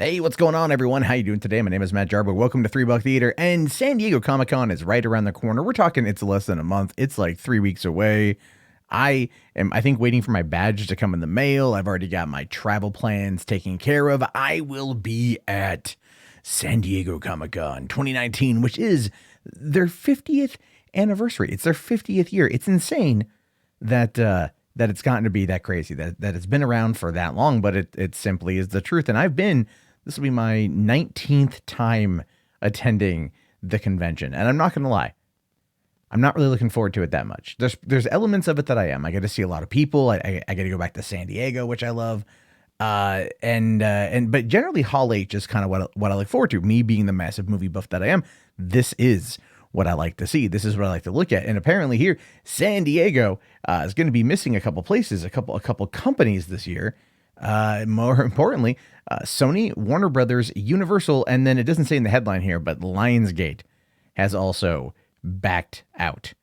Hey, what's going on, everyone? How you doing today? My name is Matt Jarbo. Welcome to $3 Theater, and San Diego Comic-Con is right around the corner. We're talking it's less than a month. It's like 3 weeks away. I think, waiting for my badge to come in the mail. I've already got my travel plans taken care of. I will be at San Diego Comic-Con 2019, which is their 50th anniversary. It's their 50th year. It's insane that it's gotten to be that crazy, that it's been around for that long, but it simply is the truth. And this will be my 19th time attending the convention. And I'm not going to lie, I'm not really looking forward to it that much. There's elements of it that I am. I get to see a lot of people. I get to go back to San Diego, which I love. But generally Hall H is kind of what I look forward to. Me being the massive movie buff that I am, this is what I like to see. This is what I like to look at. And apparently here, San Diego is going to be missing a couple places, a couple companies this year. More importantly, Sony, Warner Brothers, Universal, and then it doesn't say in the headline here, but Lionsgate has also backed out,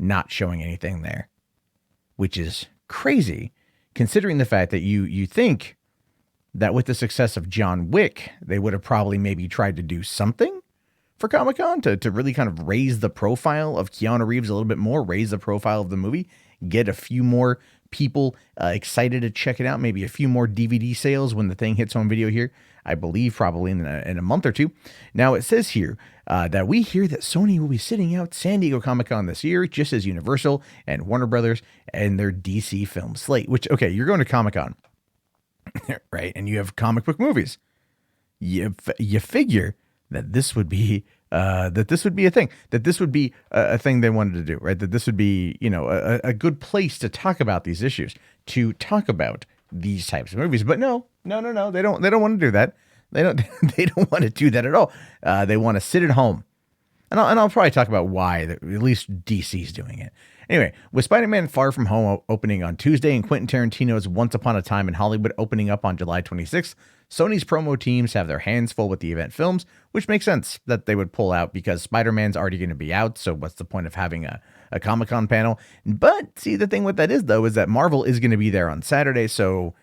not showing anything there, which is crazy considering the fact that you think that with the success of John Wick, they would have probably maybe tried to do something for Comic-Con to really kind of raise the profile of Keanu Reeves a little bit more, raise the profile of the movie, get a few more people excited to check it out, maybe a few more DVD sales when the thing hits home video here, I believe probably in a month or two. Now it says here that we hear that Sony will be sitting out San Diego Comic-Con this year, just as Universal and Warner Brothers and their DC film slate, which, okay, you're going to Comic-Con, right? And you have comic book movies. You figure that this would be a thing, that this would be a thing they wanted to do, right? That this would be, a good place to talk about these issues, to talk about these types of movies. But no, they don't want to do that. They don't want to do that at all. They want to sit at home. And I'll probably talk about why at least DC's doing it. Anyway, with Spider-Man Far From Home opening on Tuesday and Quentin Tarantino's Once Upon a Time in Hollywood opening up on July 26th, Sony's promo teams have their hands full with the event films, which makes sense that they would pull out because Spider-Man's already going to be out, so what's the point of having a Comic-Con panel? But see, the thing with that is, though, is that Marvel is going to be there on Saturday, so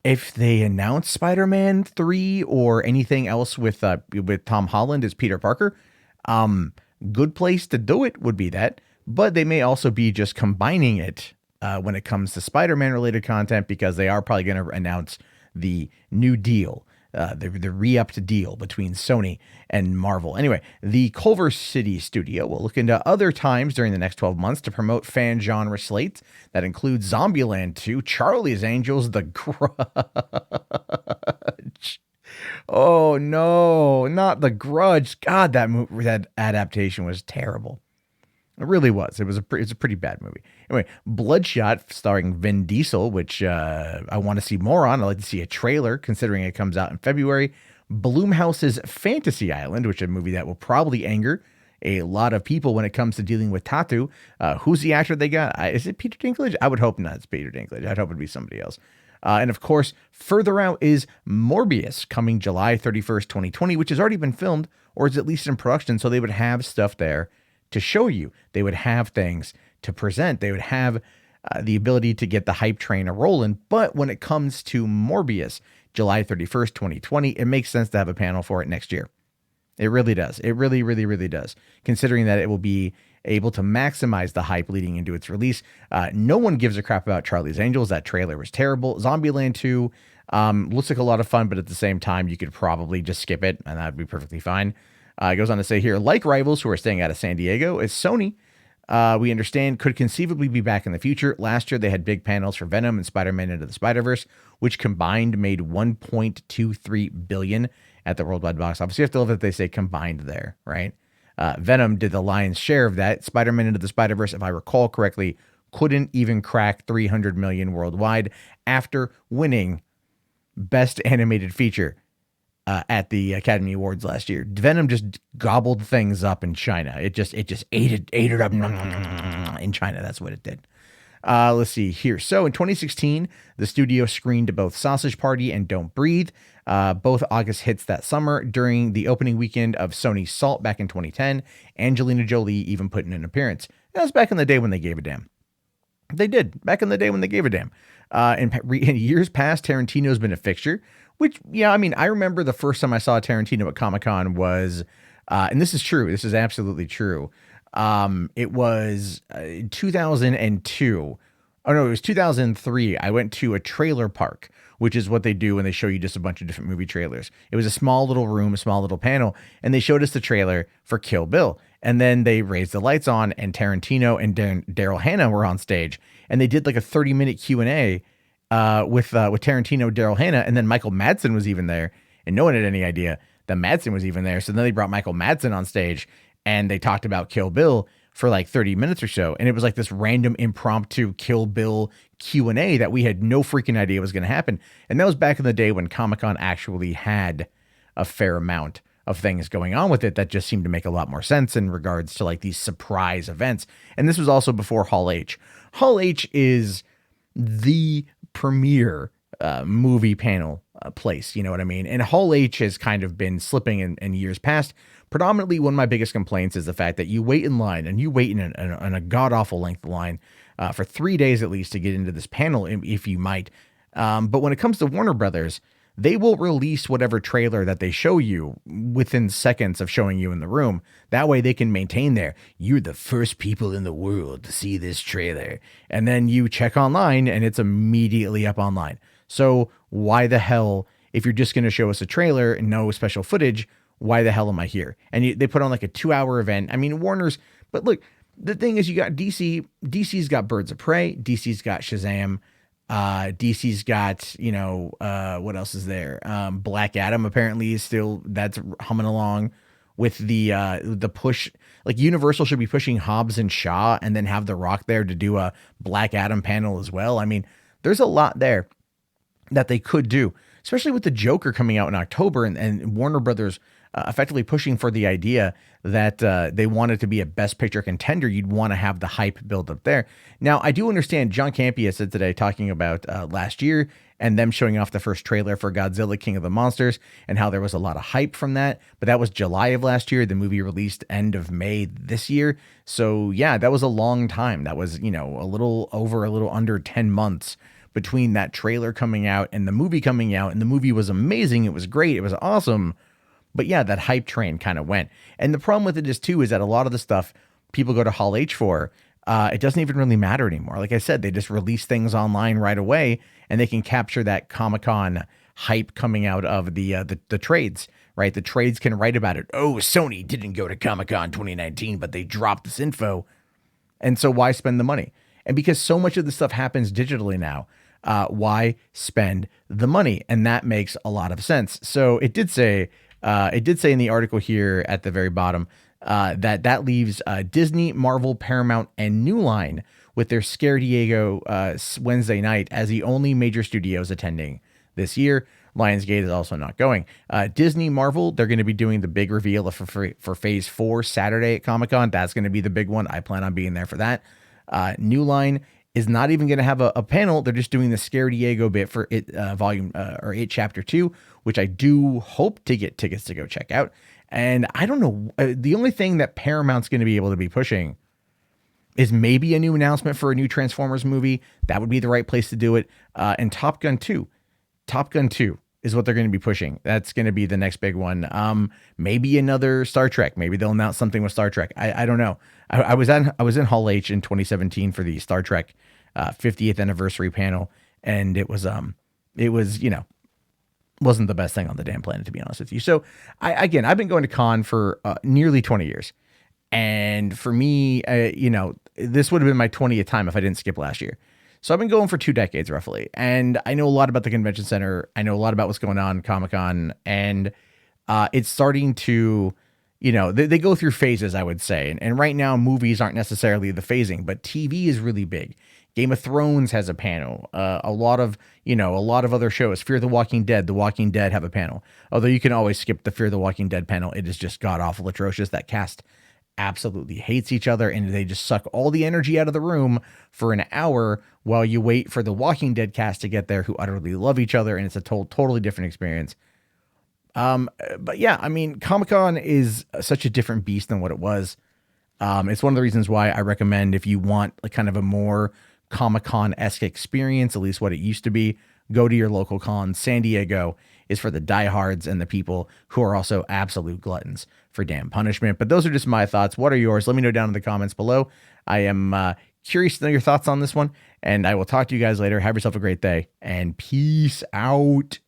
if they announce Spider-Man 3 or anything else with Tom Holland as Peter Parker, good place to do it would be that. But they may also be just combining it when it comes to Spider-Man related content, because they are probably going to announce the new deal, the re-upped deal between Sony and Marvel. Anyway, the Culver City studio will look into other times during the next 12 months to promote fan genre slates that include Zombieland 2, Charlie's Angels, The Grudge. Oh no, not The Grudge. God, that adaptation was terrible. It really was. It's a pretty bad movie. Anyway, Bloodshot, starring Vin Diesel, which I want to see more on. I'd like to see a trailer, considering it comes out in February. Blumhouse's Fantasy Island, which is a movie that will probably anger a lot of people when it comes to dealing with Tattoo. Who's the actor they got? Is it Peter Dinklage? I would hope not. It's Peter Dinklage. I'd hope it'd be somebody else. And of course, further out is Morbius, coming July 31st, 2020, which has already been filmed, or is at least in production, so they would have stuff there to show you. They would have things to present. They would have the ability to get the hype train a-rolling. But when it comes to Morbius, July 31st, 2020, it makes sense to have a panel for it next year. It really does. It really, really, really does. Considering that it will be able to maximize the hype leading into its release. No one gives a crap about Charlie's Angels. That trailer was terrible. Zombieland 2 looks like a lot of fun, but at the same time, you could probably just skip it, and that would be perfectly fine. It goes on to say here, like rivals who are staying out of San Diego, is Sony, we understand, could conceivably be back in the future. Last year, they had big panels for Venom and Spider-Man Into the Spider-Verse, which combined made $1.23 billion at the worldwide box office. You have to love that they say combined there, right? Venom did the lion's share of that. Spider-Man Into the Spider-Verse, if I recall correctly, couldn't even crack $300 million worldwide after winning Best Animated Feature at the Academy Awards last year. Venom just gobbled things up in China. It just ate it up in China. That's what it did. Let's see here. So in 2016, the studio screened both Sausage Party and Don't Breathe, both August hits that summer. During the opening weekend of Sony's Salt back in 2010, Angelina Jolie even put in an appearance. That was back in the day when they gave a damn. They did, back in the day when they gave a damn. In years past, Tarantino's been a fixture, Which, yeah, I mean, I remember the first time I saw Tarantino at Comic-Con was, and this is true, this is absolutely true. It was 2002. Oh no, it was 2003. I went to a trailer park, which is what they do when they show you just a bunch of different movie trailers. It was a small little room, a small little panel, and they showed us the trailer for Kill Bill. And then they raised the lights on, and Tarantino and Daryl Hannah were on stage, and they did like a 30-minute Q&A with Tarantino, Daryl Hannah, and then Michael Madsen was even there, and no one had any idea that Madsen was even there. So then they brought Michael Madsen on stage, and they talked about Kill Bill for like 30 minutes or so, and it was like this random impromptu Kill Bill Q&A that we had no freaking idea was going to happen. And that was back in the day when Comic-Con actually had a fair amount of things going on with it that just seemed to make a lot more sense in regards to like these surprise events. And this was also before Hall H. Hall H is the premier movie panel place, you know what I mean? And Hall H has kind of been slipping in years past. Predominantly, one of my biggest complaints is the fact that you wait in line, and you wait in a god-awful length of line for 3 days at least to get into this panel, if you might. But when it comes to Warner Brothers, they will release whatever trailer that they show you within seconds of showing you in the room. That way they can maintain you're the first people in the world to see this trailer. And then you check online and it's immediately up online. So why the hell, if you're just going to show us a trailer and no special footage, why the hell am I here? And they put on like a 2-hour event. I mean, Warner's, but look, the thing is you got DC, DC's got Birds of Prey, DC's got Shazam, DC's got, what else is there? Black Adam apparently is still, that's humming along with the push. Like Universal should be pushing Hobbs and Shaw and then have The Rock there to do a Black Adam panel as well. I mean, there's a lot there that they could do, especially with the Joker coming out in October and Warner Brothers effectively pushing for the idea that they wanted to be a Best Picture contender. You'd want to have the hype build up there. Now, I do understand John Campea said today talking about last year and them showing off the first trailer for Godzilla King of the Monsters and how there was a lot of hype from that. But that was July of last year. The movie released end of May this year. So yeah, that was a long time. That was, a little under 10 months between that trailer coming out and the movie coming out. And the movie was amazing. It was great. It was awesome. But yeah, that hype train kind of went. And the problem with it is too, is that a lot of the stuff people go to Hall H for, it doesn't even really matter anymore. Like I said, they just release things online right away and they can capture that Comic-Con hype coming out of the trades, right? The trades can write about it. Oh, Sony didn't go to Comic-Con 2019, but they dropped this info. And so why spend the money? And because so much of the stuff happens digitally now, why spend the money? And that makes a lot of sense. So it did say in the article here at the very bottom that leaves Disney, Marvel, Paramount, and New Line with their Scare Diego Wednesday night as the only major studios attending this year. Lionsgate is also not going. Disney, Marvel, they're going to be doing the big reveal for Phase 4 Saturday at Comic-Con. That's going to be the big one. I plan on being there for that. New Line is not even going to have a panel. They're just doing the Scare Diego bit for it volume or it chapter 2, which I do hope to get tickets to go check out. And I don't know, the only thing that Paramount's going to be able to be pushing is maybe a new announcement for a new Transformers movie. That would be the right place to do it. And Top Gun 2 is what they're going to be pushing. That's going to be the next big one. Maybe another Star Trek. Maybe they'll announce something with Star Trek. I don't know. I was in Hall H in 2017 for the Star Trek 50th anniversary panel, and it was wasn't the best thing on the damn planet, to be honest with you. So I've been going to con for nearly 20 years, and for me, this would have been my 20th time if I didn't skip last year. So I've been going for 2 decades roughly, and I know a lot about the convention center. I know a lot about what's going on in Comic-Con, and it's starting to, they go through phases, I would say. And right now, movies aren't necessarily the phasing, but TV is really big. Game of Thrones has a panel. A lot of other shows. Fear the Walking Dead have a panel. Although you can always skip the Fear the Walking Dead panel. It is just god awful atrocious. That cast absolutely hates each other, and they just suck all the energy out of the room for an hour while you wait for the Walking Dead cast to get there, who utterly love each other, and it's a totally different experience. But yeah, I mean, Comic-Con is such a different beast than what it was. It's one of the reasons why I recommend, if you want like kind of a more Comic-Con-esque experience, at least what it used to be, Go to your local cons. San Diego is for the diehards and the people who are also absolute gluttons for damn punishment. But those are just my thoughts. What are yours? Let me know down in the comments below. I am curious to know your thoughts on this one, and I will talk to you guys later. Have yourself a great day, and peace out.